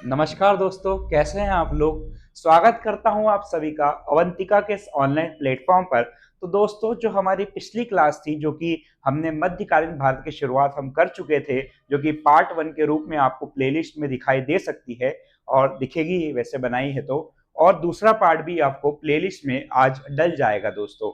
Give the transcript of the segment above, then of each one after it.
नमस्कार दोस्तों, कैसे हैं आप लोग। स्वागत करता हूं आप सभी का अवंतिका के इस ऑनलाइन प्लेटफॉर्म पर। तो दोस्तों, जो हमारी पिछली क्लास थी, जो कि हमने मध्यकालीन भारत की शुरुआत हम कर चुके थे, जो कि पार्ट 1 के रूप में आपको प्लेलिस्ट में दिखाई दे सकती है और दिखेगी, वैसे बनाई है तो। और दूसरा पार्ट भी आपको प्लेलिस्ट में आज डल जाएगा दोस्तों।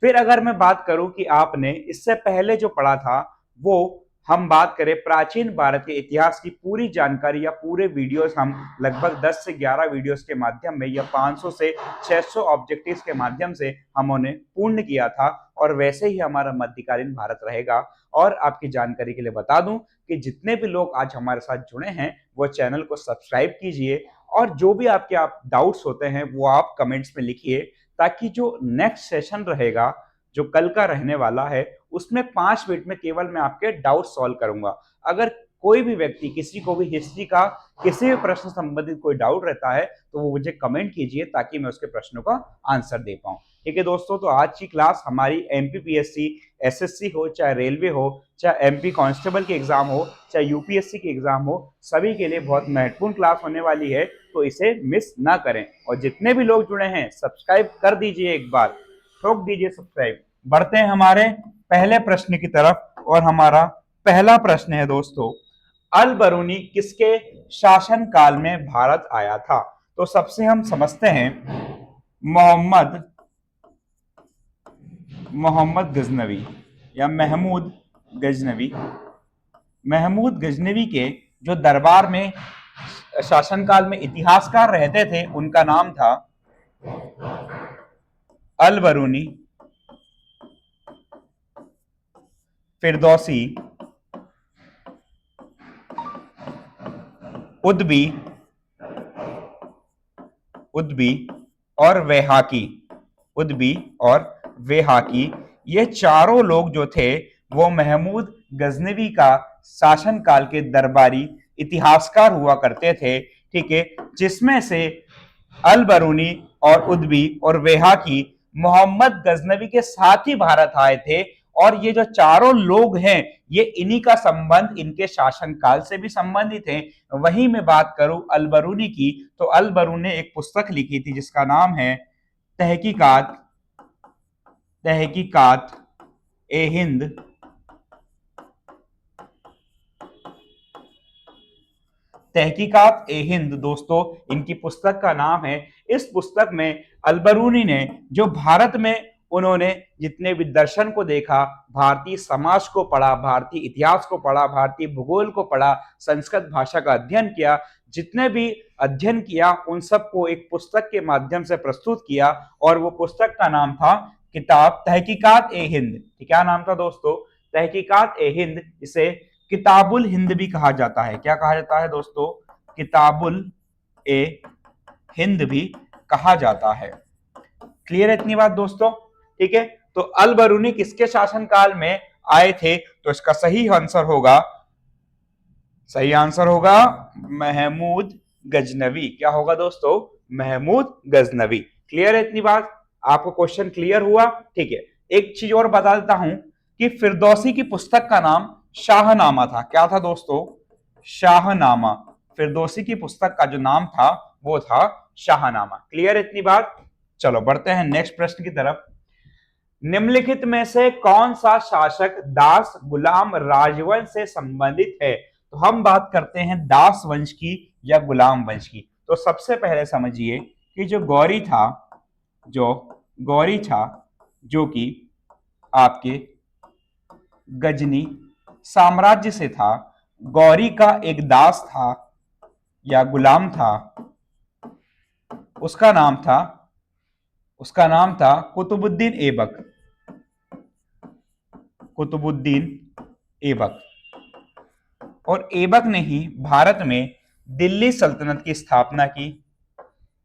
फिर अगर मैं बात करूं कि आपने इससे पहले जो पढ़ा था, वो हम बात करें प्राचीन भारत के इतिहास की पूरी जानकारी या पूरे वीडियोस हम लगभग 10 से 11 वीडियोस के माध्यम में या 500 से 600 ऑब्जेक्टिव्स के माध्यम से हम उन्हें पूर्ण किया था। और वैसे ही हमारा मध्यकालीन भारत रहेगा। और आपकी जानकारी के लिए बता दूं कि जितने भी लोग आज हमारे साथ जुड़े हैं, वो चैनल को सब्सक्राइब कीजिए और जो भी आपके डाउट्स होते हैं वो आप कमेंट्स में लिखिए, ताकि जो नेक्स्ट सेशन रहेगा, जो कल का रहने वाला है, उसमें 5 मिनट में केवल मैं आपके डाउट सॉल्व करूंगा। अगर कोई भी व्यक्ति, किसी को भी हिस्ट्री का किसी भी प्रश्न संबंधित कोई डाउट रहता है, तो वो मुझे कमेंट कीजिए ताकि मैं उसके प्रश्नों का आंसर दे पाऊं। ठीक है दोस्तों, तो आज की क्लास हमारी एमपीपीएससी, एसएससी हो, चाहे रेलवे हो, चाहे एमपी कांस्टेबल की एग्जाम हो, चाहे यूपीएससी की एग्जाम हो, सभी के लिए बहुत महत्वपूर्ण क्लास होने वाली है। तो इसे मिस ना करें और जितने भी लोग जुड़े हैं, सब्सक्राइब कर दीजिए, एक बार ठोक दीजिए सब्सक्राइब। बढ़ते हैं हमारे पहले प्रश्न की तरफ और हमारा पहला प्रश्न है दोस्तों, अल बरूनी किसके शासन काल में भारत आया था। तो सबसे हम समझते हैं मोहम्मद मोहम्मद गजनवी या महमूद गजनवी। महमूद गजनवी के जो दरबार में शासनकाल में इतिहासकार रहते थे, उनका नाम था अल बरूनी, फिरदौसी, उद्बी उद्बी और वेहाकी। उद्बी और वेहाकी, ये चारों लोग जो थे, वो महमूद गजनवी का शासनकाल के दरबारी इतिहासकार हुआ करते थे। ठीक है, जिसमें से अल बरूनी और उद्बी और वेहाकी मोहम्मद गजनवी के साथ ही भारत आए थे। और ये जो चारों लोग हैं, ये इन्हीं का संबंध इनके शासनकाल से भी संबंधित है। वहीं मैं बात करूं अल बरूनी की, तो अल बरूनी ने एक पुस्तक लिखी थी जिसका नाम है तहकीकात तहकीकात ए हिंद। तहकीकात ए हिंद दोस्तों, इनकी पुस्तक का नाम है। इस पुस्तक में अलबरूनी ने जो भारत में उन्होंने जितने भी दर्शन को देखा, भारतीय समाज को पढ़ा, भारतीय इतिहास को पढ़ा, भारतीय भूगोल को पढ़ा, संस्कृत भाषा का अध्ययन किया, जितने भी अध्ययन किया, उन सबको एक पुस्तक के माध्यम से प्रस्तुत किया। और वो पुस्तक का नाम था किताब तहकीकात ए हिंद। क्या नाम था दोस्तों? तहकीकात ए हिंद। इसे किताबुल हिंद भी कहा जाता है। क्या कहा जाता है दोस्तों? किताबुल ए हिंद भी कहा जाता है। क्लियर है इतनी बात दोस्तों? ठीक है, तो अल बरूनी किसके शासनकाल में आए थे? तो इसका सही आंसर होगा महमूद गजनवी। क्या होगा दोस्तों? महमूद गजनवी। क्लियर है इतनी बात? आपको क्वेश्चन क्लियर हुआ? ठीक है, एक चीज और बता देता हूं कि फिरदौसी की पुस्तक का नाम शाहनामा था। क्या था दोस्तों? शाहनामा। फिरदौसी की पुस्तक का जो नाम था, वो था शाहनामा। क्लियर है इतनी बात? चलो बढ़ते हैं नेक्स्ट प्रश्न की तरफ। निम्नलिखित में से कौन सा शासक दास गुलाम राजवंश से संबंधित है? तो हम बात करते हैं दास वंश की या गुलाम वंश की। तो सबसे पहले समझिए कि जो गौरी था, जो कि आपके गजनी साम्राज्य से था, गौरी का एक दास था या गुलाम था, उसका नाम था कुतुबुद्दीन ऐबक। कुतुबुद्दीन ऐबक। और ऐबक ने ही भारत में दिल्ली सल्तनत की स्थापना की।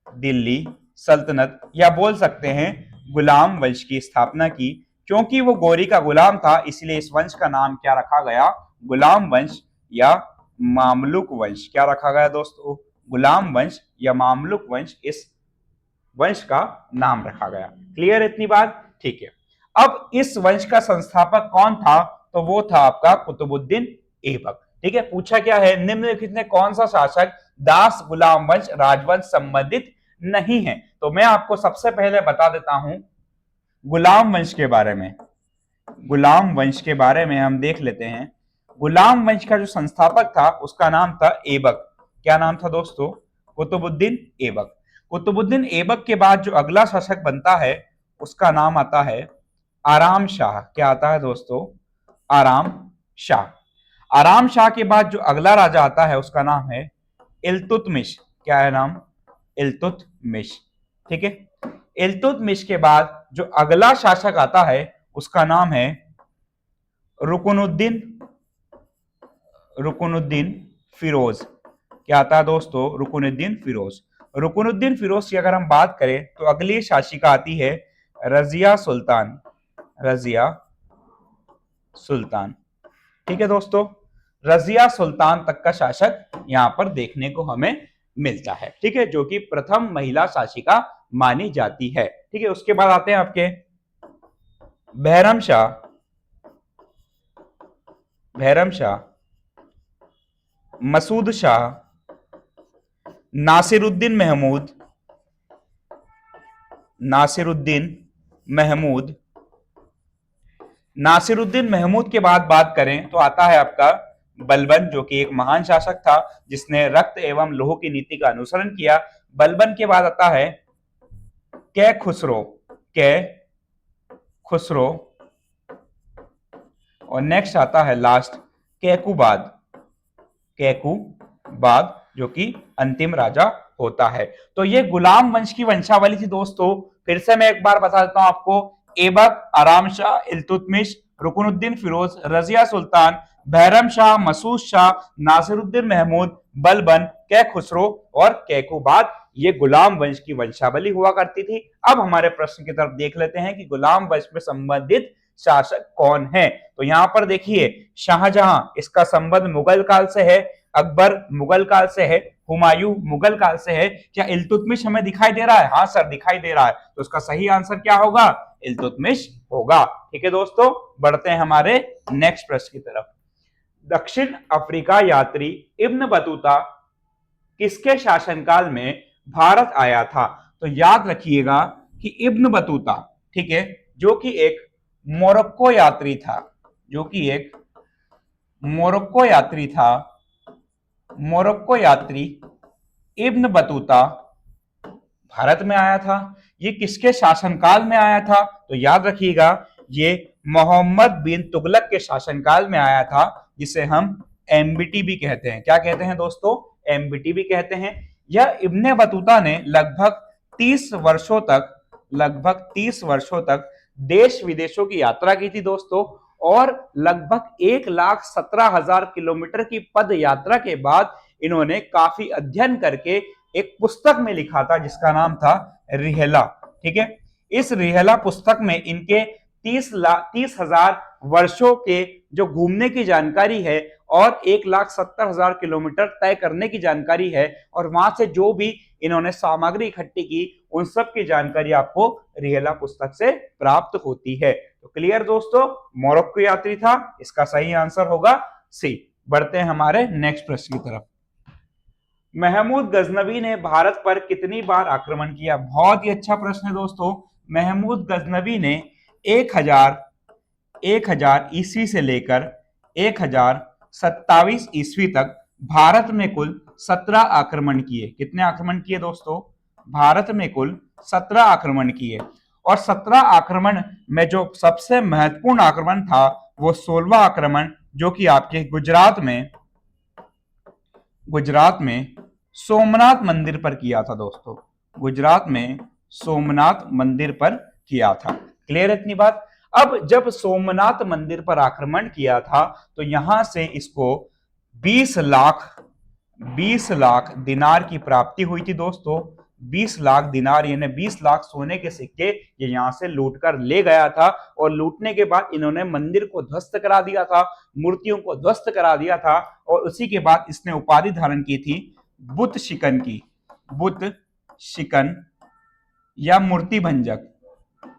दिल्ली सल्तनत, या बोल सकते हैं गुलाम वंश की स्थापना की। क्योंकि वो गौरी का गुलाम था, इसलिए इस वंश का नाम क्या रखा गया? गुलाम वंश या मामलुक वंश। क्या रखा गया दोस्तों? गुलाम वंश या मामलुक वंश, इस वंश का नाम रखा गया। क्लियर है इतनी बात? ठीक है, अब इस वंश का संस्थापक कौन था? तो वो था आपका कुतुबुद्दीन ऐबक। ठीक है, पूछा क्या है, निम्नलिखित में कौन सा शासक दास गुलाम वंश राजवंश संबंधित नहीं है। तो मैं आपको सबसे पहले बता देता हूं गुलाम वंश के बारे में। गुलाम वंश के बारे में हम देख लेते हैं। गुलाम वंश का जो संस्थापक था उसका नाम था ऐबक। क्या नाम था दोस्तों? कुतुबुद्दीन ऐबक। कुतुबुद्दीन ऐबक के बाद जो अगला शासक बनता है उसका नाम आता है आराम शाह। क्या आता है दोस्तों? आराम शाह। आराम शाह के बाद जो अगला राजा आता है उसका नाम है इल्तुतमिश। क्या है नाम? इल्तुतमिश। ठीक है। इल्तुतमिश के बाद जो अगला शासक आता है उसका नाम है रुकनुद्दीन रुकनुद्दीन फिरोज। क्या आता है दोस्तों? रुकनुद्दीन फिरोज। रुकनुद्दीन फिरोज की अगर हम बात करें तो अगली शासिका आती है रजिया सुल्तान। रजिया सुल्तान। ठीक है दोस्तों, रजिया सुल्तान तक का शासक यहां पर देखने को हमें मिलता है। ठीक है, जो कि प्रथम महिला शासिका मानी जाती है। ठीक है, उसके बाद आते हैं आपके बहरम शाह। बहरम शाह, मसूद शाह, नासिरुद्दीन महमूद, नासिरुद्दीन महमूद। नासिरुद्दीन महमूद के बाद बात करें तो आता है आपका बलबन, जो कि एक महान शासक था जिसने रक्त एवं लोह की नीति का अनुसरण किया। बलबन के बाद आता है कै खुसरो। कै खुसरो। और नेक्स्ट आता है लास्ट कैकुबाद। कैकुबाद, जो कि अंतिम राजा होता है। तो ये गुलाम वंश की वंशावली थी दोस्तों। फिर से मैं एक बार बता देता हूं आपको। ऐबक, आराम शाह, इल्तुतमिश, रुकनुद्दीन फिरोज, रजिया सुल्तान, बहरम शाह, मसूद शाह, नासिरुद्दीन महमूद, बलबन, कै खुसरो और कैकुबाद, ये गुलाम वंश की वंशावली हुआ करती थी। अब हमारे प्रश्न की तरफ देख लेते हैं कि गुलाम वंश में संबंधित शासक कौन है। तो यहां पर देखिए, शाहजहां, इसका संबंध मुगल काल से है। अकबर मुगल काल से है। हुमायूं मुगल काल से है। क्या इल्तुतमिश हमें दिखाई दे रहा है? हाँ सर, दिखाई दे रहा है। तो उसका सही आंसर क्या होगा? इल्तुतमिश होगा। ठीक है दोस्तों, बढ़ते हैं हमारे नेक्स्ट प्रश्न की तरफ। दक्षिण अफ्रीका यात्री इब्न बतूता किसके शासनकाल में भारत आया था? तो याद रखिएगा कि इब्न बतूता, ठीक है, जो कि एक मोरक्को यात्री था। जो कि एक मोरक्को यात्री था। मोरक्को यात्री इब्न बतूता भारत में आया था। ये किसके शासनकाल में आया था? तो याद रखिएगा, ये मोहम्मद बिन तुगलक के शासनकाल में आया था, जिसे हम एमबीटी भी कहते हैं। क्या कहते हैं दोस्तों? एमबीटी भी कहते हैं। यह इब्न बतूता ने लगभग 30 वर्षों तक देश विदेशों की यात्रा की थी दोस्तों। और लगभग 1,17,000 किलोमीटर की पद यात्रा के बाद इन्होंने काफी अध्ययन करके एक पुस्तक में लिखा था जिसका नाम था रिहला। ठीक है, इस रिहला पुस्तक में इनके 30,000 वर्षों के जो घूमने की जानकारी है और 1,70,000 किलोमीटर तय करने की जानकारी है, और वहां से जो भी इन्होंने सामग्री इकट्ठी की उन सब की जानकारी आपको रिहला पुस्तक से प्राप्त होती है। तो क्लियर दोस्तों, मोरक्को यात्री था, इसका सही आंसर होगा सी। बढ़ते हैं हमारे नेक्स्ट प्रश्न की तरफ। महमूद गजनवी ने भारत पर कितनी बार आक्रमण किया? बहुत ही अच्छा प्रश्न है दोस्तों। महमूद गजनवी ने 1000 ईस्वी से लेकर 1027 ईस्वी तक भारत में कुल 17 आक्रमण किए। कितने आक्रमण किए दोस्तों? भारत में कुल 17 आक्रमण किए। और 17 आक्रमण में जो सबसे महत्वपूर्ण आक्रमण था वो 16वां आक्रमण, जो कि आपके गुजरात में सोमनाथ मंदिर पर किया था दोस्तों। गुजरात में सोमनाथ मंदिर पर किया था। क्लियर है इतनी बात? अब जब सोमनाथ मंदिर पर आक्रमण किया था तो यहां से इसको 20 लाख दिनार की प्राप्ति हुई थी दोस्तों। 20 लाख दिनार यानी 20 लाख सोने के सिक्के ये यहां से लूट कर ले गया था। और लूटने के बाद इन्होंने मंदिर को ध्वस्त करा दिया था, मूर्तियों को ध्वस्त करा दिया था। और उसी के बाद इसने उपाधि धारण की थी बुत शिकन की। बुत शिकन या मूर्ति भंजक।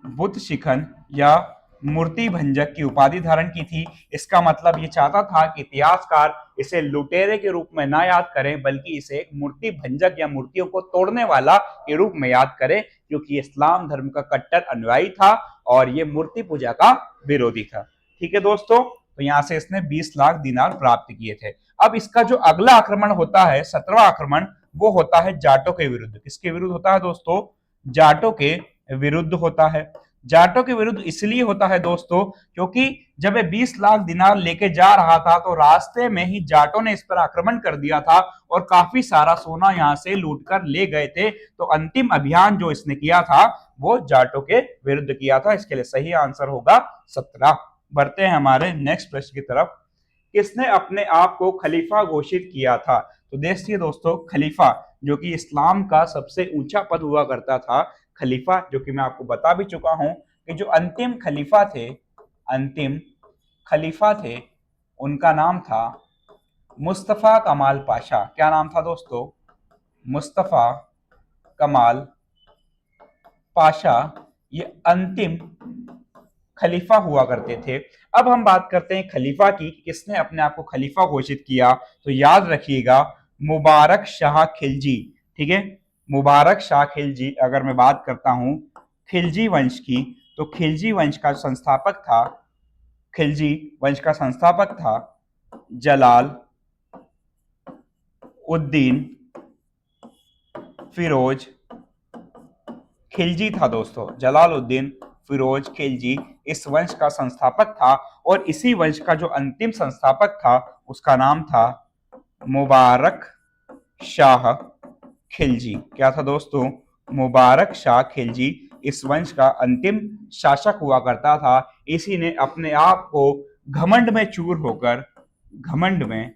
बुत शिकन या मूर्ति भंजक की उपाधि धारण की थी। इसका मतलब ये चाहता था कि इतिहासकार इसे लुटेरे के रूप में ना याद करें, बल्कि इसे एक मूर्ति भंजक या मूर्तियों को तोड़ने वाला के रूप में याद करें, क्योंकि इस्लाम धर्म का कट्टर अनुयायी था और ये मूर्ति पूजा का विरोधी था। ठीक है दोस्तों, तो यहां से इसने 20 लाख दिनार प्राप्त किए थे। अब इसका जो अगला आक्रमण होता है, 17वां आक्रमण, वो होता है जाटों के विरुद्ध। किसके विरुद्ध होता है दोस्तों? जाटों के विरुद्ध होता है। जाटों के विरुद्ध इसलिए होता है दोस्तों, क्योंकि जब ये 20 लाख दिनार लेके जा रहा था तो रास्ते में ही जाटों ने इस पर आक्रमण कर दिया था और काफी सारा सोना यहां से लूट कर ले गए थे। तो अंतिम अभियान जो इसने किया था वो जाटों के विरुद्ध किया था। इसके लिए सही आंसर होगा 17। बढ़ते हैं हमारे नेक्स्ट प्रश्न की तरफ। किसने अपने आप को खलीफा घोषित किया था? तो देखिए दोस्तों, खलीफा जो कि इस्लाम का सबसे ऊंचा पद हुआ करता था, खलीफा, जो कि मैं आपको बता भी चुका हूं कि जो अंतिम खलीफा थे उनका नाम था मुस्तफा कमाल पाशा। क्या नाम था दोस्तों? मुस्तफा कमाल पाशा। ये अंतिम खलीफा हुआ करते थे। अब हम बात करते हैं खलीफा की, किसने अपने आप को खलीफा घोषित किया। तो याद रखिएगा, मुबारक शाह खिलजी। ठीक है, मुबारक शाह खिलजी। अगर मैं बात करता हूं खिलजी वंश की, तो खिलजी वंश का संस्थापक था जलाल उद्दीन फिरोज खिलजी था दोस्तों। जलालुद्दीन फिरोज खिलजी इस वंश का संस्थापक था और इसी वंश का जो अंतिम संस्थापक था उसका नाम था मुबारक शाह खिलजी। क्या था दोस्तों? मुबारक शाह खिलजी इस वंश का अंतिम शासक हुआ करता था। इसी ने अपने आप को घमंड में चूर होकर, घमंड में,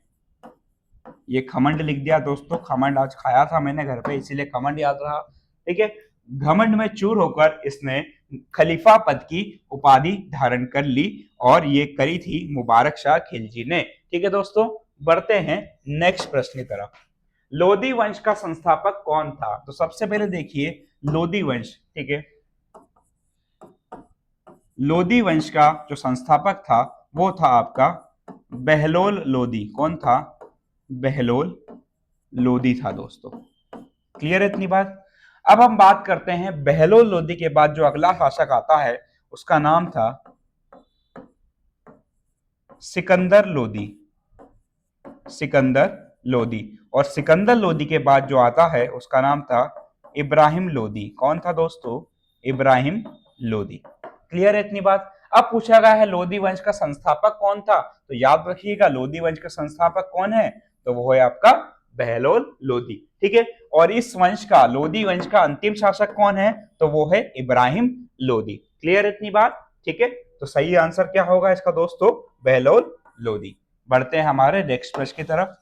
ये खमंड लिख दिया दोस्तों, खमंड आज खाया था मैंने घर पे इसीलिए खमंड याद रहा। ठीक है, घमंड में चूर होकर इसने खलीफा पद की उपाधि धारण कर ली और ये करी थी मुबारक शाह खिलजी ने। ठीक है दोस्तों, बढ़ते हैं नेक्स्ट प्रश्न की तरफ। लोदी वंश का संस्थापक कौन था? तो सबसे पहले देखिए लोदी वंश। ठीक है, लोदी वंश का जो संस्थापक था वो था आपका बहलोल लोदी। कौन था? बहलोल लोदी था दोस्तों। क्लियर है इतनी बात? अब हम बात करते हैं बहलोल लोदी के बाद जो अगला शासक आता है उसका नाम था सिकंदर लोदी। सिकंदर लोदी। और सिकंदर लोदी के बाद जो आता है उसका नाम था इब्राहिम लोदी। कौन था दोस्तों? इब्राहिम लोदी। क्लियर है इतनी बात? अब पूछा गया है लोदी वंश का संस्थापक कौन था, तो याद रखिएगा लोदी वंश का संस्थापक कौन है, तो वो है आपका बहलोल लोदी। ठीक है, और इस वंश का, लोदी वंश का अंतिम शासक कौन है, तो वो है इब्राहिम लोदी। क्लियर इतनी बात? ठीक है, तो सही आंसर क्या होगा इसका दोस्तों? बहलोल लोदी। बढ़ते हैं हमारे नेक्स्ट प्रश्न की तरफ।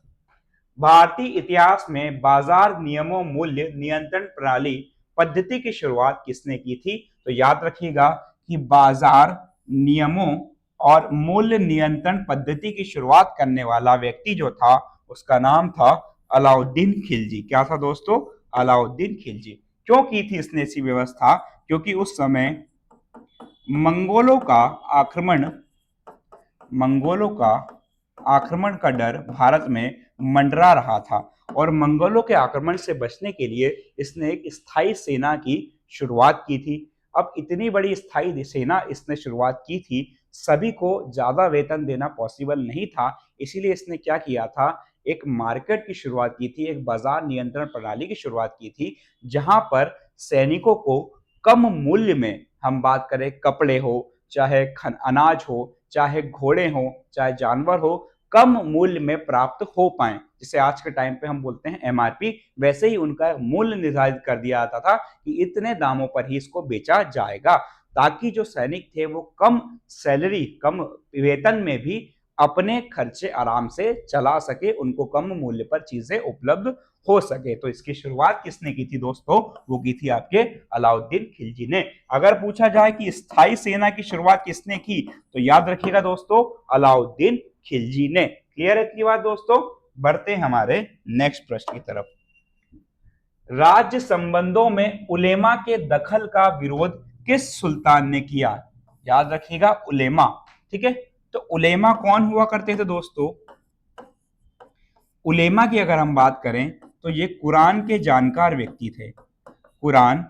भारतीय इतिहास में बाजार नियमों मूल्य नियंत्रण प्रणाली पद्धति की शुरुआत किसने की थी? तो याद रखिएगा कि बाजार नियमों और मूल्य नियंत्रण पद्धति की शुरुआत करने वाला व्यक्ति जो था उसका नाम था अलाउद्दीन खिलजी। क्या था दोस्तों? अलाउद्दीन खिलजी। क्यों की थी इसने ऐसी व्यवस्था? क्योंकि उस समय मंगोलों का आक्रमण का डर भारत में मंडरा रहा था और मंगोलों के आक्रमण से बचने के लिए इसने एक स्थायी सेना की शुरुआत की थी। अब इतनी बड़ी स्थायी सेना इसने शुरुआत की थी, सभी को ज्यादा वेतन देना पॉसिबल नहीं था, इसीलिए इसने क्या किया था, एक मार्केट की शुरुआत की थी, एक बाजार नियंत्रण प्रणाली की शुरुआत की थी, जहां पर सैनिकों को कम मूल्य में, हम बात करें कपड़े हो, चाहे अनाज हो, चाहे घोड़े हो, चाहे जानवर हो, कम मूल्य में प्राप्त हो पाए, जिसे आज के टाइम पे हम बोलते हैं एमआरपी। वैसे ही उनका मूल्य निर्धारित कर दिया जाता था कि इतने दामों पर ही इसको बेचा जाएगा, ताकि जो सैनिक थे वो कम सैलरी, कम वेतन में भी अपने खर्चे आराम से चला सके, उनको कम मूल्य पर चीजें उपलब्ध हो सके। तो इसकी शुरुआत किसने की थी दोस्तों? वो की थी आपके अलाउद्दीन खिलजी ने। अगर पूछा जाए कि स्थायी सेना की शुरुआत किसने की, तो याद रखिएगा दोस्तों, अलाउद्दीन खिलजी ने। क्लियर है इतनी बात दोस्तों? बढ़ते हैं हमारे नेक्स्ट प्रश्न की तरफ। राज्य संबंधों में उलेमा के दखल का विरोध किस सुल्तान ने किया? याद रखिएगा उलेमा। ठीक है, तो उलेमा कौन हुआ करते थे दोस्तों? उलेमा की अगर हम बात करें तो ये कुरान के जानकार व्यक्ति थे, कुरान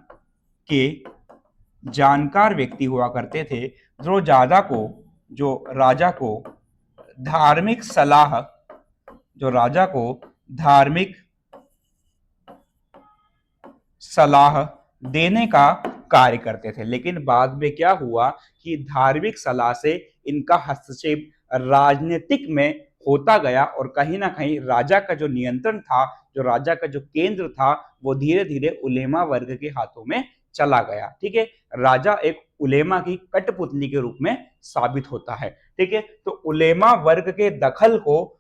के जानकार व्यक्ति हुआ करते थे, जो राजा को धार्मिक सलाह जो राजा को धार्मिक सलाह देने का कार्य करते थे। लेकिन बाद में क्या हुआ कि धार्मिक सलाह से इनका हस्तक्षेप राजनीतिक में होता गया और कहीं ना कहीं राजा का जो नियंत्रण था, जो राजा का जो केंद्र था, वो धीरे धीरे उलेमा वर्ग के हाथों में चला गया। ठीक है, राजा एक उलेमा की कठपुतली के रूप में साबित होता है। ठीक है, तो उलेमा वर्ग के दखल को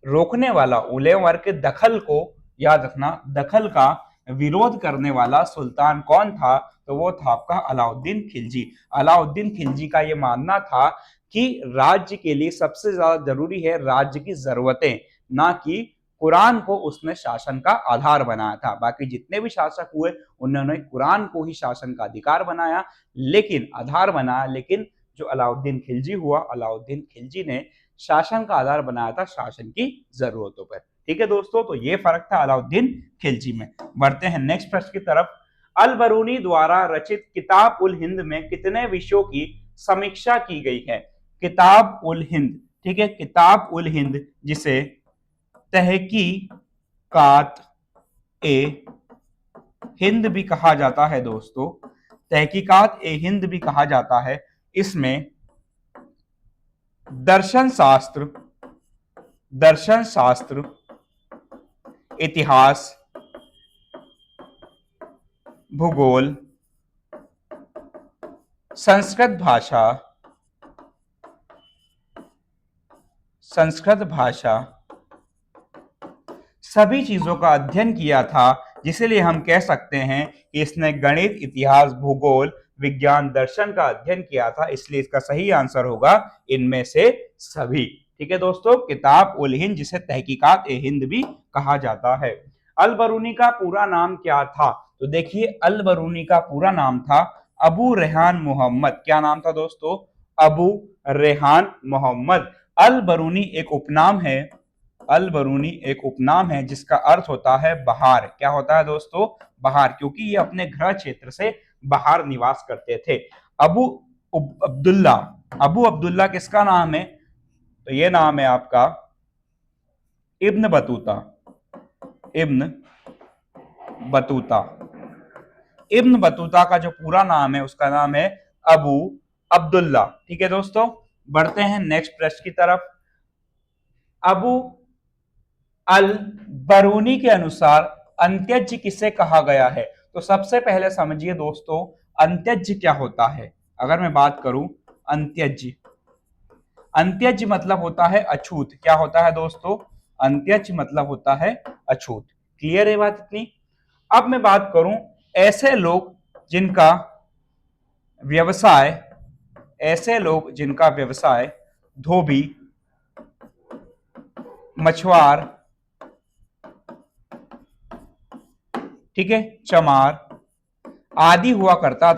रोकने वाला, उलेमा वर्ग के दखल को याद रखना, दखल का विरोध करने वाला सुल्तान कौन था? तो वो था आपका अलाउद्दीन खिलजी। अलाउद्दीन खिलजी का ये मानना था कि राज्य के लिए सबसे ज्यादा जरूरी है राज्य की जरूरतें, ना कि कुरान को उसने शासन का आधार बनाया था। बाकी जितने भी शासक हुए उन्होंने कुरान को ही शासन का अधिकार बनाया, लेकिन आधार बनाया, लेकिन जो अलाउद्दीन खिलजी हुआ, अलाउद्दीन खिलजी ने शासन का आधार बनाया था शासन की जरूरतों पर। ठीक है दोस्तों, तो ये फर्क था अलाउद्दीन खिलजी में। बढ़ते हैं नेक्स्ट प्रश्न की तरफ। अल बरूनी द्वारा रचित किताब उल हिंद में कितने विषयों की समीक्षा की गई है? किताब उल हिंद, ठीक है, किताब उल हिंद जिसे तहकीकात ए हिंद भी कहा जाता है दोस्तों, तहकीकात ए हिंद भी कहा जाता है। इसमें दर्शन शास्त्र, इतिहास, भूगोल, संस्कृत भाषा सभी चीजों का अध्ययन किया था, जिसलिए हम कह सकते हैं कि इसने गणित, इतिहास, भूगोल, विज्ञान, दर्शन का अध्ययन किया था। इसलिए इसका सही आंसर होगा इनमें से सभी। ठीक है दोस्तों, किताब उल हिंद जिसे तहकीकात ए हिंद भी कहा जाता है। अल बरूनी का पूरा नाम क्या था? तो देखिए, अल बरूनी का पूरा नाम था अबू रेहान मोहम्मद। क्या नाम था दोस्तों? अबू रेहान मोहम्मद। अल बरूनी एक उपनाम है, अल बरूनी एक उपनाम है जिसका अर्थ होता है बहार। क्या होता है दोस्तों? बहार, क्योंकि ये अपने गृह क्षेत्र से बाहर निवास करते थे। अबू अब्दुल्ला, अबू अब्दुल्ला किसका नाम है? तो ये नाम है आपका Ibn Battuta, Ibn Battuta. Ibn Battuta का जो पूरा नाम है उसका नाम है अबू अब्दुल्ला। ठीक है दोस्तों, बढ़ते हैं नेक्स्ट प्रश्न की तरफ। अबू अल बरूनी के अनुसार अंत्यज किसे कहा गया है? तो सबसे पहले समझिए दोस्तों, अंत्यज क्या होता है। अगर मैं बात करूं अंत्यज, अंत्यज मतलब होता है अछूत। क्या होता है दोस्तों? अंत्यज मतलब होता है अछूत। क्लियर है बात इतनी? अब मैं बात करूं ऐसे लोग जिनका व्यवसाय, ऐसे लोग जिनका व्यवसाय धोबी, मछुआर, ठीक है, चमार आदि हुआ करता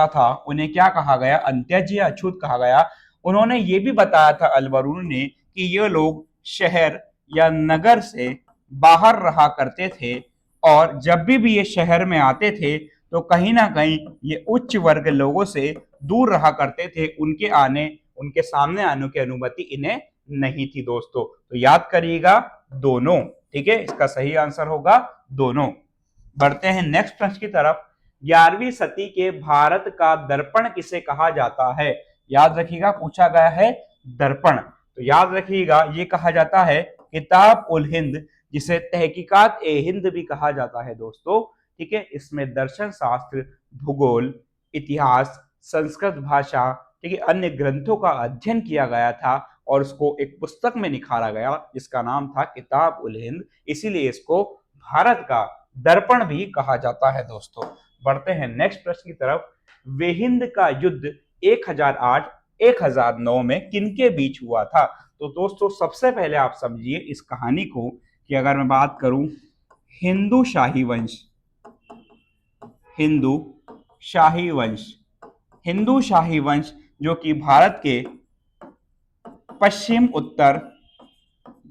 था, उन्हें क्या कहा गया? अंत्यज या अछूत कहा गया। उन्होंने ये भी बताया था अल बरूनी ने कि ये लोग शहर या नगर से बाहर रहा करते थे, और जब भी ये शहर में आते थे तो कहीं ना कहीं ये उच्च वर्ग लोगों से दूर रहा करते थे। उनके सामने आने की अनुमति इन्हें नहीं थी दोस्तों। तो याद करिएगा दोनों। ठीक है, इसका सही आंसर होगा दोनों। बढ़ते हैं नेक्स्ट प्रश्न की तरफ। 11वीं सदी के भारत का दर्पण किसे कहा जाता है? याद रखिएगा, पूछा गया है दर्पण। तो याद रखिएगा, ये कहा जाता है किताब उल हिंद जिसे तहकीकात ए हिंद भी कहा जाता है दोस्तों। ठीक है, इसमें दर्शन शास्त्र, भूगोल, इतिहास, संस्कृत भाषा, ठीक है, अन्य ग्रंथों का अध्ययन किया गया था और उसको एक पुस्तक में निखारा गया जिसका नाम था किताब उल हिंद। इसीलिए इसको भारत का दर्पण भी कहा जाता है दोस्तों। बढ़ते हैं नेक्स्ट प्रश्न की तरफ। वेहिंद का युद्ध 1008-1009 में किनके बीच हुआ था? तो दोस्तों सबसे पहले आप समझिए इस कहानी को कि अगर मैं बात करूं हिंदू शाही वंश, हिंदू शाही वंश जो कि भारत के पश्चिम उत्तर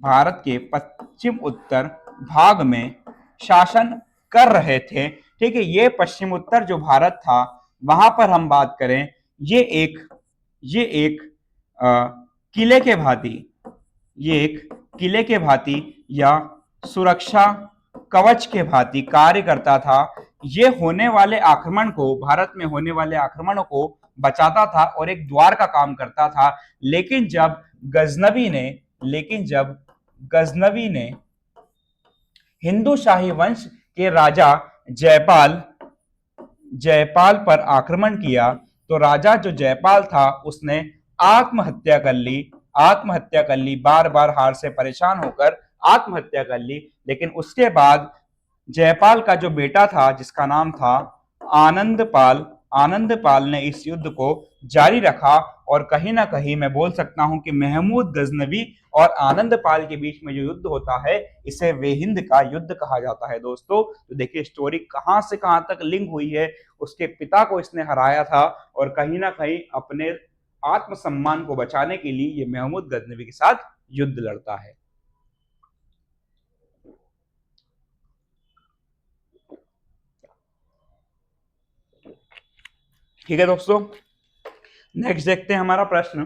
भारत के पश्चिम उत्तर भाग में शासन कर रहे थे। ठीक है, ये पश्चिम उत्तर जो भारत था वहां पर हम बात करें, ये एक किले के भांति, ये एक किले के भांति या सुरक्षा कवच के भांति कार्य करता था। ये होने वाले आक्रमण को, भारत में होने वाले आक्रमणों को बचाता था और एक द्वार का काम करता था। लेकिन जब गजनवी ने हिंदू शाही वंश के राजा जयपाल जयपाल पर आक्रमण किया, तो राजा जो जयपाल था उसने आत्महत्या कर ली, बार बार हार से परेशान होकर आत्महत्या कर ली। लेकिन उसके बाद जयपाल का जो बेटा था जिसका नाम था आनंदपाल ने इस युद्ध को जारी रखा। और कहीं ना कहीं मैं बोल सकता हूं कि महमूद गजनवी और आनंदपाल के बीच में जो युद्ध होता है इसे वेहिंद का युद्ध कहा जाता है दोस्तों। तो देखिए स्टोरी कहां से कहां तक लिंक हुई है। उसके पिता को इसने हराया था और कहीं ना कहीं अपने आत्मसम्मान को बचाने के लिए ये महमूद गजनवी के साथ युद्ध लड़ता है। ठीक है दोस्तों, नेक्स्ट देखते हैं हमारा प्रश्न।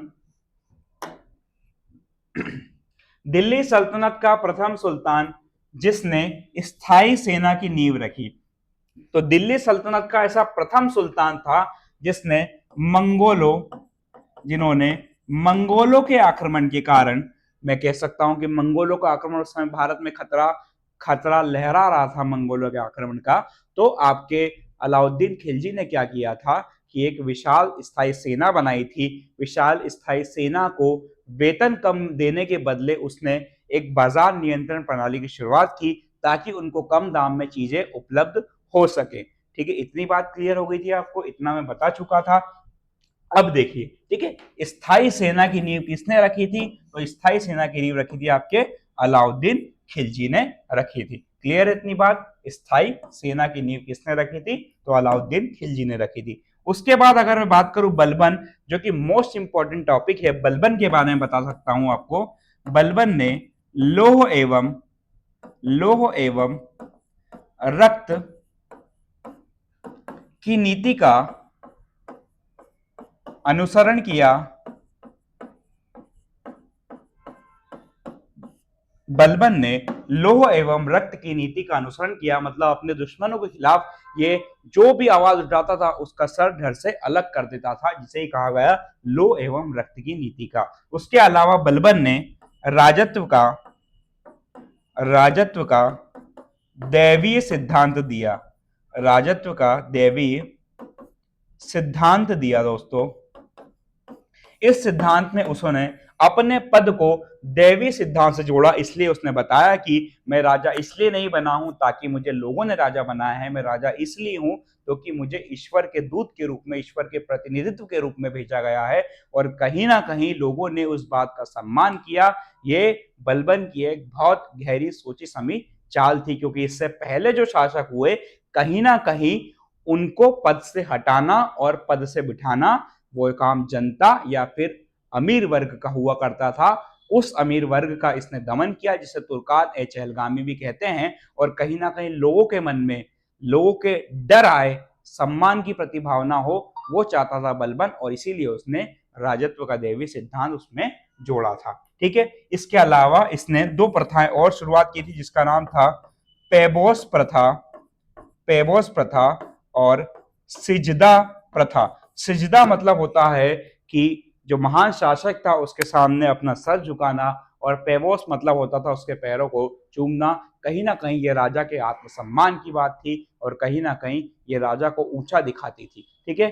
दिल्ली सल्तनत का प्रथम सुल्तान जिसने स्थायी सेना की नींव रखी। तो दिल्ली सल्तनत का ऐसा प्रथम सुल्तान था जिन्होंने मंगोलों के आक्रमण के कारण, मैं कह सकता हूं कि मंगोलों का आक्रमण उस समय भारत में खतरा लहरा रहा था मंगोलों के आक्रमण का। तो आपके अलाउद्दीन खिलजी ने क्या किया था कि एक विशाल स्थायी सेना बनाई थी। विशाल स्थायी सेना को वेतन कम देने के बदले उसने एक बाजार नियंत्रण प्रणाली की शुरुआत की ताकि उनको कम दाम में चीजें उपलब्ध हो सके। ठीक है, इतनी बात क्लियर हो गई थी आपको, इतना मैं बता चुका था। अब देखिए, ठीक है, स्थायी सेना की नींव किसने रखी थी? तो स्थायी सेना की नींव रखी थी आपके अलाउद्दीन खिलजी ने रखी थी। क्लियर है इतनी बात? स्थायी सेना की नींव किसने रखी थी? तो अलाउद्दीन खिलजी ने रखी थी। उसके बाद अगर मैं बात करूं बलबन, जो कि मोस्ट इंपॉर्टेंट टॉपिक है, बलबन के बारे में बता सकता हूं आपको। बलबन ने लौह एवं रक्त की नीति का अनुसरण किया। बलबन ने लौह एवं रक्त की नीति का अनुसरण किया, मतलब अपने दुश्मनों के खिलाफ ये जो भी आवाज उठाता था उसका सर धड़ से अलग कर देता था, जिसे ही कहा गया लौह एवं रक्त की नीति का। उसके अलावा बलबन ने राजत्व का दैवीय सिद्धांत दिया। राजत्व का दैवीय सिद्धांत दिया दोस्तों। इस सिद्धांत में उसने अपने पद को दैवी सिद्धांत से जोड़ा, इसलिए उसने बताया कि मैं राजा इसलिए नहीं बना हूं ताकि मुझे लोगों ने राजा बनाया है, मैं राजा इसलिए हूं क्योंकि मुझे ईश्वर के दूत के रूप में, ईश्वर के प्रतिनिधित्व के रूप में भेजा गया है। और कहीं ना कहीं लोगों ने उस बात का सम्मान किया। ये बलबन की एक बहुत गहरी सोची समझी चाल थी, क्योंकि इससे पहले जो शासक हुए कहीं ना कहीं उनको पद से हटाना और पद से बिठाना वो काम जनता या फिर अमीर वर्ग का हुआ करता था। उस अमीर वर्ग का इसने दमन किया, जिसे तुर्कान ए चहलगामी भी कहते हैं। और कहीं ना कहीं लोगों के मन में लोगों के डर आए, सम्मान की प्रतिभावना हो, वो चाहता था बलबन, और इसीलिए उसने राजत्व का दैवी सिद्धांत उसमें जोड़ा था। ठीक है, इसके अलावा इसने दो प्रथाएं और शुरुआत की थी, जिसका नाम था पेबोस प्रथा और सिजदा प्रथा। सिजदा मतलब होता है कि जो महान शासक था उसके सामने अपना सर झुकाना, और पेबोस मतलब होता था उसके पैरों को चूमना। कहीं ना कहीं ये राजा के आत्मसम्मान की बात थी और कहीं ना कहीं ये राजा को ऊंचा दिखाती थी। ठीक है,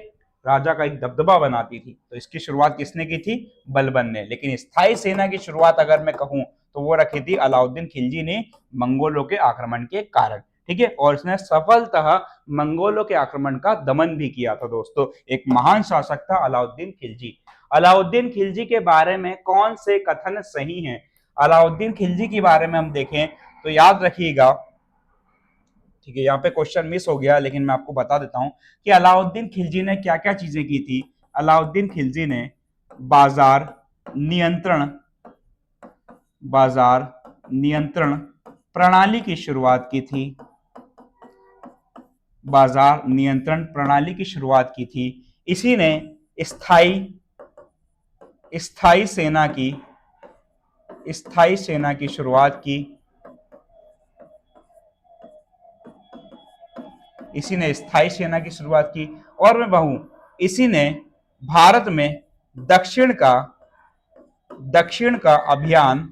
राजा का एक दबदबा बनाती थी। तो इसकी शुरुआत किसने की थी? बलबन ने। लेकिन स्थायी सेना की शुरुआत अगर मैं कहूं तो वो रखी थी अलाउद्दीन खिलजी ने, मंगोलों के आक्रमण के कारण। ठीक है, और इसने सफलतः मंगोलों के आक्रमण का दमन भी किया था दोस्तों। एक महान शासक था अलाउद्दीन खिलजी। अलाउद्दीन खिलजी के बारे में कौन से कथन सही हैं? अलाउद्दीन खिलजी के बारे में हम देखें तो याद रखिएगा, ठीक है, यहाँ पे क्वेश्चन मिस हो गया लेकिन मैं आपको बता देता हूं कि अलाउद्दीन खिलजी ने क्या क्या चीजें की थी। अलाउद्दीन खिलजी ने बाजार नियंत्रण बाजार नियंत्रण प्रणाली की शुरुआत की थी। बाजार नियंत्रण प्रणाली की शुरुआत की थी। इसी ने स्थाई स्थाई सेना की स्थाई सेना की शुरुआत की। इसी ने स्थाई सेना की शुरुआत की। और मैं कहूं, इसी ने भारत में दक्षिण का दक्षिण का अभियान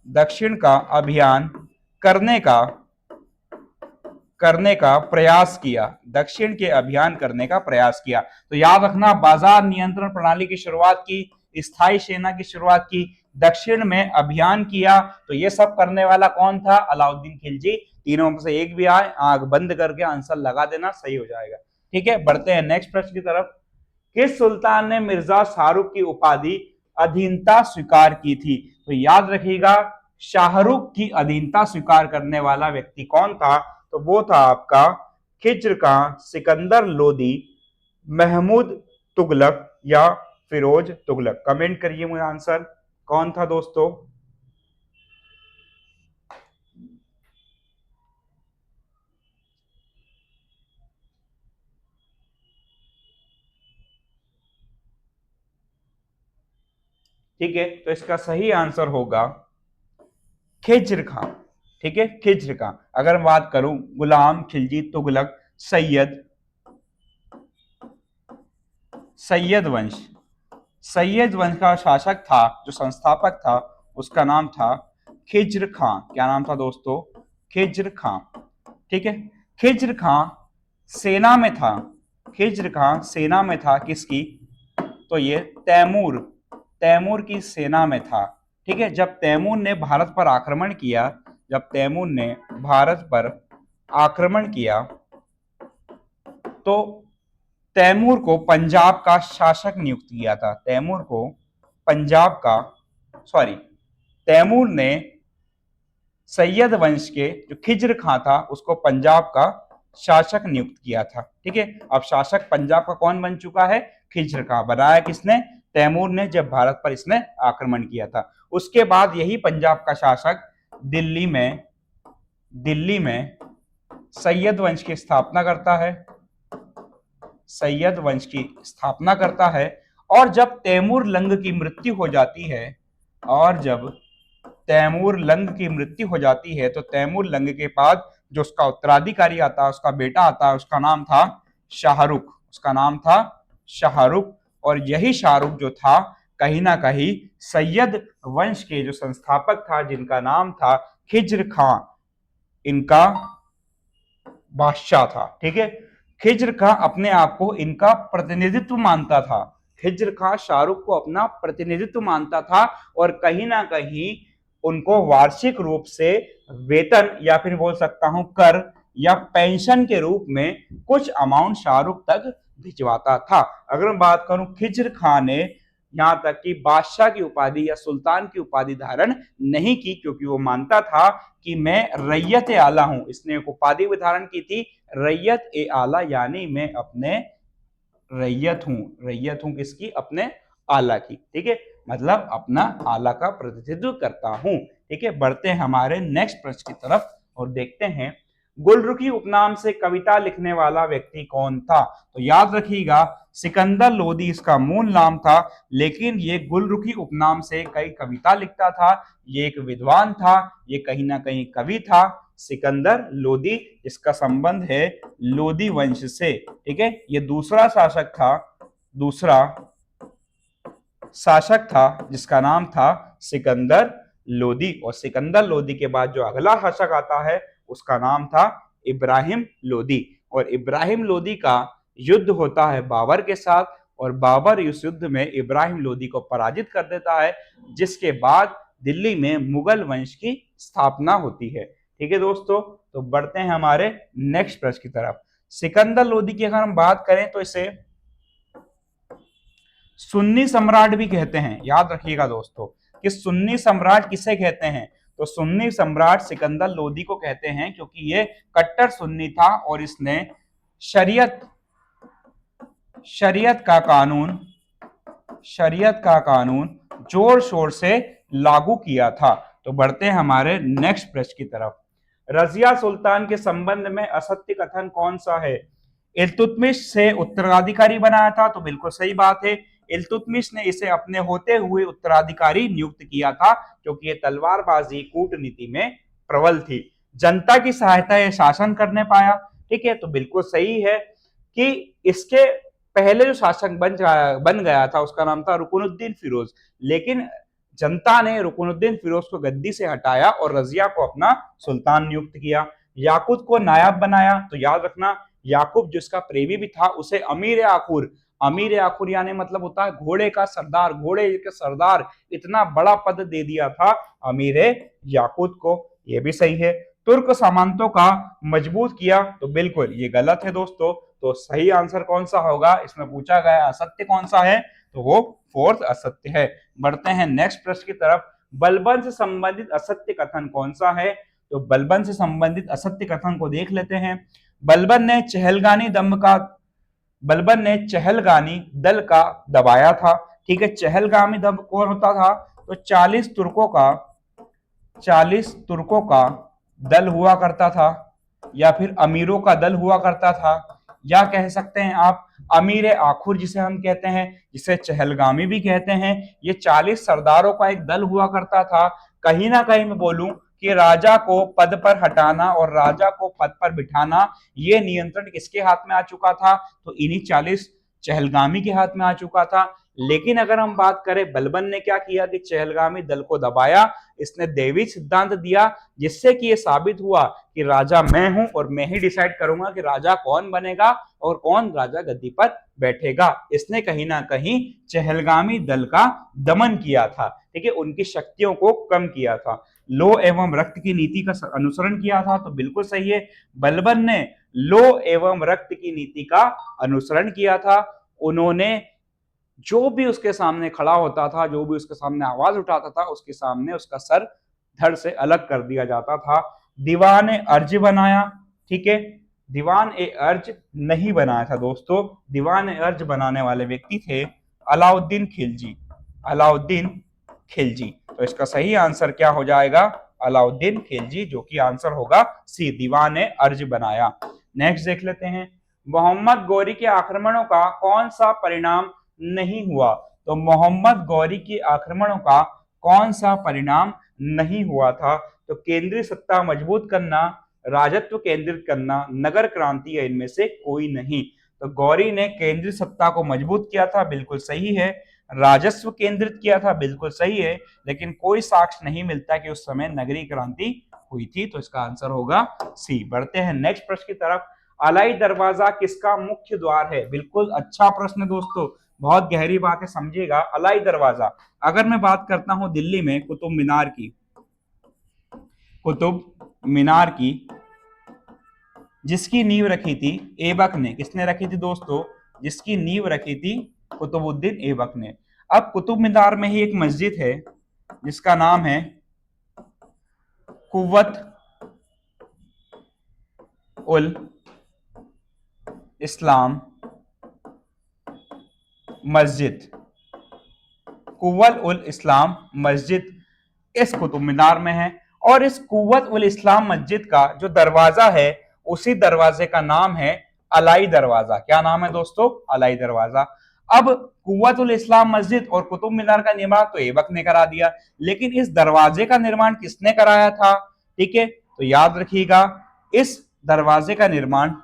दक्षिण का अभियान करने का करने का प्रयास किया। दक्षिण के अभियान करने का प्रयास किया। तो याद रखना, बाजार नियंत्रण प्रणाली की शुरुआत की, स्थायी सेना की शुरुआत की, दक्षिण में अभियान किया। तो ये सब करने वाला कौन था? अलाउद्दीन खिलजी। तीनों में से एक भी आए, आंख बंद करके आंसर लगा देना, सही हो जाएगा। ठीक है, बढ़ते हैं नेक्स्ट प्रश्न की तरफ। किस सुल्तान ने मिर्जा शाहरुख की उपाधि अधीनता स्वीकार की थी? तो याद रखिएगा, शाहरुख की अधीनता स्वीकार करने वाला व्यक्ति कौन था? तो वो था आपका खिज्र खां, सिकंदर लोदी, महमूद तुगलक या फिरोज तुगलक। कमेंट करिए मुझे आंसर कौन था दोस्तों। ठीक है, तो इसका सही आंसर होगा खिज्र खां। ठीक है, खिज्र खां। अगर मैं बात करूं, गुलाम, खिलजी, तुगलक, सैयद सैयद वंश सैयद वंश का शासक था, जो संस्थापक था, उसका नाम था खिज्र खां। क्या नाम था दोस्तों? खिज्र खां। ठीक है, खिज्र खां सेना में था। खिज्र खां सेना में था किसकी? तो ये तैमूर की सेना में था। ठीक है, जब तैमूर ने भारत पर आक्रमण किया जब तैमूर ने भारत पर आक्रमण किया तो तैमूर को पंजाब का शासक नियुक्त किया था। तैमूर को पंजाब का सॉरी तैमूर ने सैयद वंश के जो खिज्र खां था उसको पंजाब का शासक नियुक्त किया था। ठीक है, अब शासक पंजाब का कौन बन चुका है? खिज्र खां। बनाया किसने? तैमूर ने, जब भारत पर इसने आक्रमण किया था। उसके बाद यही पंजाब का शासक दिल्ली में सैयद वंश की स्थापना करता है। सैयद वंश की स्थापना करता है। और जब तैमूर लंग की मृत्यु हो जाती है और जब तैमूर लंग की मृत्यु हो जाती है तो तैमूर लंग के बाद जो उसका उत्तराधिकारी आता है, उसका बेटा आता है, उसका नाम था शाहरुख। उसका नाम था शाहरुख। और यही शाहरुख जो था, कहीं ना कहीं सैयद वंश के जो संस्थापक था, जिनका नाम था खिज्र खां, इनका बादशाह था। ठीक है, खिज्र खां अपने आप को इनका प्रतिनिधित्व मानता था। खिज्र खां शाहरुख को अपना प्रतिनिधित्व मानता था और कहीं ना कहीं उनको वार्षिक रूप से वेतन या फिर बोल सकता हूं कर या पेंशन के रूप में कुछ अमाउंट शाहरुख तक भिजवाता था। अगर मैं बात करूं, खिज्र खां ने यहां तक कि बादशाह की उपाधि या सुल्तान की उपाधि धारण नहीं की, क्योंकि वो मानता था कि मैं रैयत ए आला हूं। इसने एक उपाधि भी धारण की थी, रैयत ए आला, यानी मैं अपने रैयत हूं किसकी? अपने आला की। ठीक है, मतलब अपना आला का प्रतिनिधित्व करता हूं। ठीक है, बढ़ते हैं हमारे नेक्स्ट प्रश्न की तरफ और देखते हैं गुलरुखी उपनाम से कविता लिखने वाला व्यक्ति कौन था? तो याद रखिएगा, सिकंदर लोदी इसका मूल नाम था, लेकिन ये गुलरुखी उपनाम से कई कविता लिखता था। ये एक विद्वान था, ये कहीं ना कहीं कवि था, सिकंदर लोदी। इसका संबंध है लोदी वंश से। ठीक है, ये दूसरा शासक था जिसका नाम था सिकंदर लोदी। और सिकंदर लोदी के बाद जो अगला शासक आता है उसका नाम था इब्राहिम लोदी। और इब्राहिम लोदी का युद्ध होता है बाबर के साथ और बाबर इस युद्ध में इब्राहिम लोदी को पराजित कर देता है, जिसके बाद दिल्ली में मुगल वंश की स्थापना होती है। ठीक है दोस्तों, तो बढ़ते हैं हमारे नेक्स्ट प्रश्न की तरफ। सिकंदर लोदी की अगर हम बात करें तो इसे सुन्नी सम्राट भी कहते हैं। याद रखिएगा दोस्तों कि सुन्नी सम्राट किसे कहते हैं? तो सुन्नी सम्राट सिकंदर लोदी को कहते हैं, क्योंकि ये कट्टर सुन्नी था और इसने शरीयत शरीयत का कानून जोर शोर से लागू किया था। तो बढ़ते हैं हमारे नेक्स्ट प्रश्न की तरफ। रजिया सुल्तान के संबंध में असत्य कथन कौन सा है? इल्तुतमिश से उत्तराधिकारी बनाया था, तो बिल्कुल सही बात है। इल्तुतमिश ने इसे अपने होते हुए उत्तराधिकारी नियुक्त किया था, क्योंकि ये तलवारबाजी कूटनीति में प्रबल थी। जनता की सहायता ये शासन करने पाया, ठीक है, तो बिल्कुल सही है कि इसके पहले जो शासक बन गया था उसका नाम था रुकनुद्दीन फिरोज, लेकिन जनता ने रुकनुद्दीन फिरोज को गद्दी से हटाया और रजिया को अपना सुल्तान नियुक्त किया। याकूत को नायाब बनाया, तो याद रखना याकूब जिसका प्रेमी भी था उसे अमीर आखुर यानी मतलब होता है घोड़े का सरदार, घोड़े के सरदार, इतना बड़ा पद दे दिया था अमीर याकूत को। यह भी सही है। तुर्क सामंतों का मजबूत किया, तो बिल्कुल ये गलत है दोस्तों। तो सही आंसर कौन सा होगा? इसमें पूछा गया असत्य कौन सा है, तो वो फोर्थ असत्य है। बढ़ते हैं नेक्स्ट प्रश्न की तरफ। बलबन से संबंधित असत्य कथन कौन सा है? तो बलबन से संबंधित असत्य कथन को देख लेते हैं। बलबन ने चहलगानी दल का दबाया था, ठीक है। चहलगामी दल कौन होता था? तो 40 तुर्कों का दल हुआ करता था, या फिर अमीरों का दल हुआ करता था, या कह सकते हैं आप अमीर आखुर जिसे हम कहते हैं, जिसे चहलगामी भी कहते हैं। ये 40 सरदारों का एक दल हुआ करता था। कहीं ना कहीं मैं बोलूं कि राजा को पद पर हटाना और राजा को पद पर बिठाना, ये नियंत्रण किसके हाथ में आ चुका था? तो इन्हीं 40 चहलगामी के हाथ में आ चुका था। लेकिन अगर हम बात करें बलबन ने क्या किया कि चहलगामी दल को दबाया, इसने दैवी सिद्धांत दिया, जिससे कि ये साबित हुआ कि राजा मैं हूं और मैं ही डिसाइड करूंगा कि राजा कौन बनेगा और कौन राजा गद्दी पर बैठेगा। इसने कहीं ना कहीं चहलगामी दल का दमन किया था, ठीक है, उनकी शक्तियों को कम किया था। लो एवं रक्त की नीति का अनुसरण किया था, तो बिल्कुल सही है। बलबन ने लो एवं रक्त की नीति का अनुसरण किया था। उन्होंने जो भी उसके सामने खड़ा होता था, जो भी उसके सामने आवाज उठाता था, उसके सामने उसका सर धड़ से अलग कर दिया जाता था। दीवान ए अर्ज बनाया, ठीक है। दीवान ए अर्ज नहीं बनाया था दोस्तों। दीवान ए अर्ज बनाने वाले व्यक्ति थे अलाउद्दीन खिलजी। तो इसका सही आंसर क्या हो जाएगा? अलाउद्दीन खिलजी, जो कि आंसर होगा सी, दीवान ए अर्ज बनाया। नेक्स्ट देख लेते हैं। मोहम्मद गौरी के आक्रमणों का कौन सा परिणाम नहीं हुआ? तो मोहम्मद गौरी के आक्रमणों का कौन सा परिणाम नहीं हुआ था? तो केंद्रीय सत्ता मजबूत करना, राजत्व केंद्रित करना, नगर क्रांति, या इनमें से कोई नहीं। तो गौरी ने केंद्रीय सत्ता को मजबूत किया था, बिल्कुल सही है। राजस्व केंद्रित किया था, बिल्कुल सही है। लेकिन कोई साक्ष्य नहीं मिलता कि उस समय नगरीय क्रांति हुई थी, तो इसका आंसर होगा सी। बढ़ते हैं नेक्स्ट प्रश्न की तरफ। अलाई दरवाजा किसका मुख्य द्वार है? बिल्कुल अच्छा प्रश्न दोस्तों, बहुत गहरी बात है, समझिएगा। अलाई दरवाजा, अगर मैं बात करता हूं दिल्ली में कुतुब मीनार की जिसकी नींव रखी थी ऐबक ने, किसने रखी थी दोस्तों? जिसकी नींव रखी थी कुतुबुद्दीन ऐबक ने। अब कुतुब मीनार में ही एक मस्जिद है जिसका नाम है कुव्वत उल इस्लाम मस्जिद। कुव्वत उल इस्लाम मस्जिद इस कुतुब मीनार में है, और इस कुव्वत उल इस्लाम मस्जिद का जो दरवाजा है, उसी दरवाजे का नाम है अलाई दरवाजा। क्या नाम है दोस्तों? अलाई दरवाजा। अब कुव्वत उल इस्लाम मस्जिद और कुतुब मीनार का निर्माण तो ऐबक ने करा दिया, लेकिन इस दरवाजे का निर्माण किसने कराया था? ठीक है, तो याद रखिएगा, इस दरवाजे का निर्माण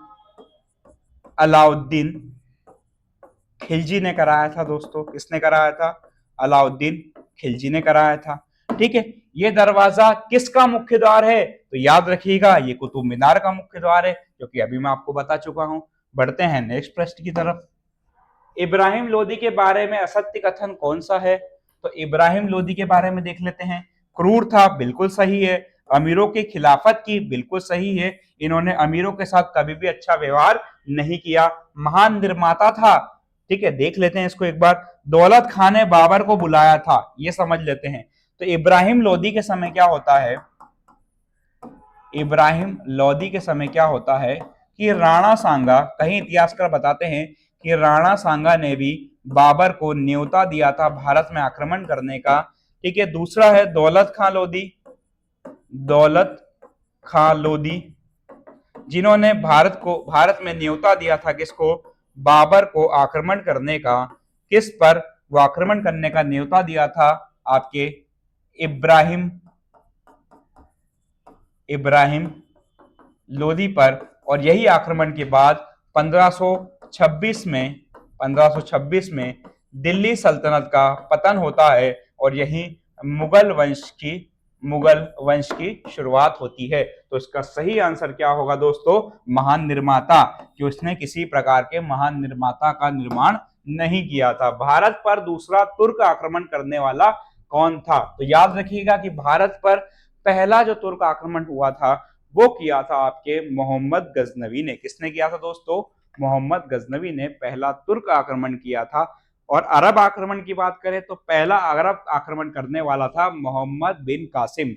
अलाउद्दीन खिलजी ने कराया था दोस्तों। किसने कराया था? अलाउद्दीन खिलजी ने कराया था, ठीक है। ये दरवाजा किसका मुख्य द्वार है? तो याद रखिएगा, ये कुतुब मीनार का मुख्य द्वार है, जो कि अभी मैं आपको बता चुका हूं। बढ़ते हैं नेक्स्ट प्रश्न की तरफ। इब्राहिम लोदी के बारे में असत्य कथन कौन सा है? तो इब्राहिम लोदी के बारे में देख लेते हैं। क्रूर था, बिल्कुल सही है। अमीरों की खिलाफत की, बिल्कुल सही है। इन्होंने अमीरों के साथ कभी भी अच्छा व्यवहार नहीं किया। महान निर्माता था, ठीक है, देख लेते हैं इसको एक बार। दौलत खान ने बाबर को बुलाया था, ये समझ लेते हैं। तो इब्राहिम लोदी के समय क्या होता है? इब्राहिम लोदी के समय क्या होता है कि राणा सांगा, कहीं इतिहासकार बताते हैं कि राणा सांगा ने भी बाबर को न्योता दिया था भारत में आक्रमण करने का, ठीक है। दूसरा है दौलत खां लोधी, दौलत खां लोधी, जिन्होंने भारत में न्योता दिया था किसको, बाबर को आक्रमण करने का। किस पर वो आक्रमण करने का न्योता दिया था, आपके इब्राहिम इब्राहिम लोधी पर। और यही आक्रमण के बाद 1526 में दिल्ली सल्तनत का पतन होता है और यही मुगल वंश की शुरुआत होती है। तो इसका सही आंसर क्या होगा दोस्तों, महान निर्माता, कि उसने किसी प्रकार के महान निर्माता का निर्माण नहीं किया था। भारत पर दूसरा तुर्क आक्रमण करने वाला कौन था, तो याद रखिएगा कि भारत पर पहला जो तुर्क आक्रमण हुआ था वो किया था आपके मोहम्मद गजनवी ने। किसने किया था दोस्तों, मोहम्मद गजनवी ने पहला तुर्क आक्रमण किया था। और अरब आक्रमण की बात करें तो पहला अरब आक्रमण करने वाला था मोहम्मद बिन कासिम।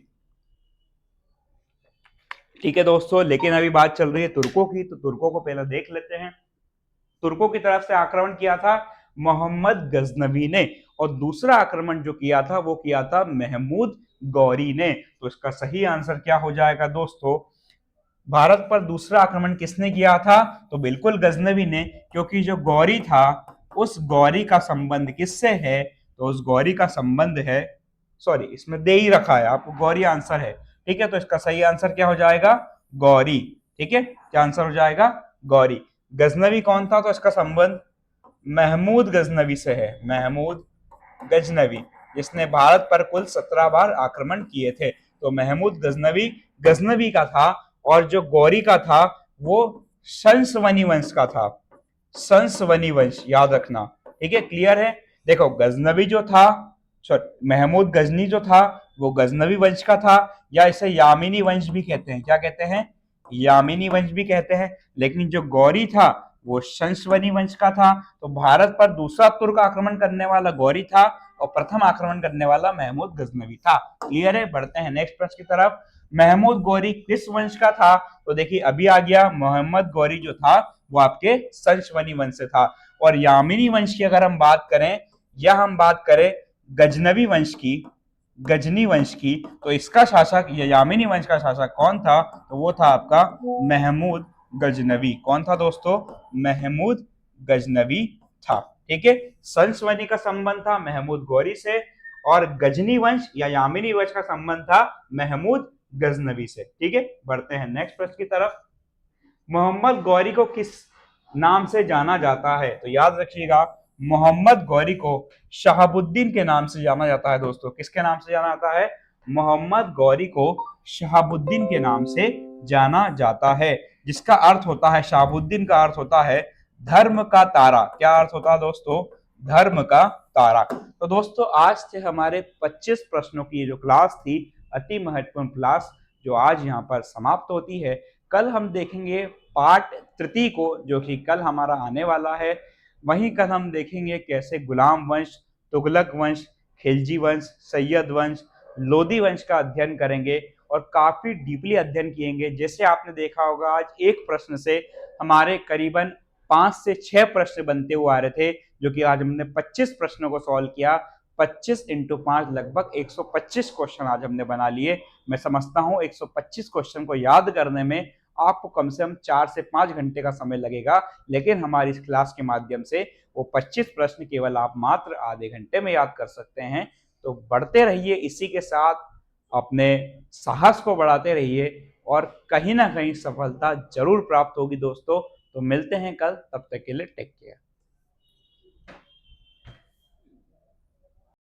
ठीक है दोस्तों, लेकिन अभी बात चल रही है तुर्कों की, तो तुर्कों को पहले देख लेते हैं। तुर्कों की तरफ से आक्रमण किया था मोहम्मद गजनवी ने, और दूसरा आक्रमण जो किया था वो किया था महमूद गौरी ने। तो इसका सही आंसर क्या हो जाएगा दोस्तों, भारत पर दूसरा आक्रमण किसने किया था, तो बिल्कुल गजनवी ने, क्योंकि जो गौरी था उस गौरी का संबंध किससे है, तो उस गौरी का संबंध है, सॉरी इसमें दे ही रखा है आपको, गौरी आंसर है। ठीक है, तो इसका सही आंसर क्या हो जाएगा, गौरी। ठीक है, क्या आंसर हो जाएगा, गौरी। गजनवी कौन था, तो इसका संबंध महमूद गजनवी से है, महमूद गजनवी, जिसने भारत पर कुल 17 बार आक्रमण किए थे। तो महमूद गजनवी गजनवी का था, और जो गौरी का था वो संसवनी वंश का था, संसवनी वंश, याद रखना। ठीक है, क्लियर है। देखो गजनवी जो था, महमूद गजनी जो था वो गजनवी वंश का था, या इसे यामिनी वंश भी कहते हैं, क्या कहते हैं, यामिनी वंश भी कहते हैं। लेकिन जो गौरी था वो संसवनी वंश का था। तो भारत पर दूसरा तुर्क आक्रमण करने वाला गौरी था और प्रथम आक्रमण करने वाला महमूद गजनवी था। क्लियर है, बढ़ते हैं नेक्स्ट प्रश्न की तरफ। महमूद गौरी किस वंश का था, तो देखिए अभी आ गया, मोहम्मद गौरी जो था वो आपके संसवनी वंश से था। और यामिनी वंश की अगर हम बात करें, या हम बात करें गजनवी वंश की, गजनी वंश की, तो इसका शासक या यामिनी वंश का शासक कौन था, तो वो था आपका महमूद गजनवी। कौन था दोस्तों, महमूद गजनवी था। ठीक है, संसवनी का संबंध था महमूद गौरी से, और गजनी वंश या यामिनी वंश का संबंध था महमूद गजनवी से। ठीक है, बढ़ते हैं नेक्स्ट प्रश्न की तरफ। मोहम्मद गौरी को किस नाम से जाना जाता है, तो याद रखिएगा मोहम्मद गौरी को शहाबुद्दीन के नाम से जाना जाता है। दोस्तों किसके नाम से जाना जाता है, मोहम्मद गौरी को शहाबुद्दीन के नाम से जाना जाता है, जिसका अर्थ होता है, शहाबुद्दीन का अर्थ होता है धर्म का तारा। क्या अर्थ होता है दोस्तों, धर्म का तारा। तो दोस्तों आज थे हमारे 25 प्रश्नों की ये जो क्लास थी, अति महत्वपूर्ण क्लास, जो आज यहाँ पर समाप्त होती है। कल हम देखेंगे पार्ट तृतीय को, जो कि कल हमारा आने वाला है। वहीं कल हम देखेंगे कैसे गुलाम वंश, तुगलक वंश, खिलजी वंश, सैयद वंश, लोधी वंश का अध्ययन करेंगे और काफी डीपली अध्ययन किएंगे। जैसे आपने देखा होगा आज एक प्रश्न से हमारे करीबन 5 से 6 प्रश्न बनते हुए आ रहे थे, जो कि आज हमने 25 प्रश्नों को सॉल्व किया। 25 इंटू 5 लगभग 125 क्वेश्चन आज हमने बना लिए। मैं समझता हूँ 125 क्वेश्चन को याद करने में आपको कम से कम 4 से 5 घंटे का समय लगेगा, लेकिन हमारी इस क्लास के माध्यम से वो 25 प्रश्न केवल आप मात्र आधे घंटे में याद कर सकते हैं। तो बढ़ते रहिए, इसी के साथ अपने साहस को बढ़ाते रहिए और कहीं ना कहीं सफलता जरूर प्राप्त होगी दोस्तों। तो मिलते हैं कल, तब तक के लिए टेक केयर।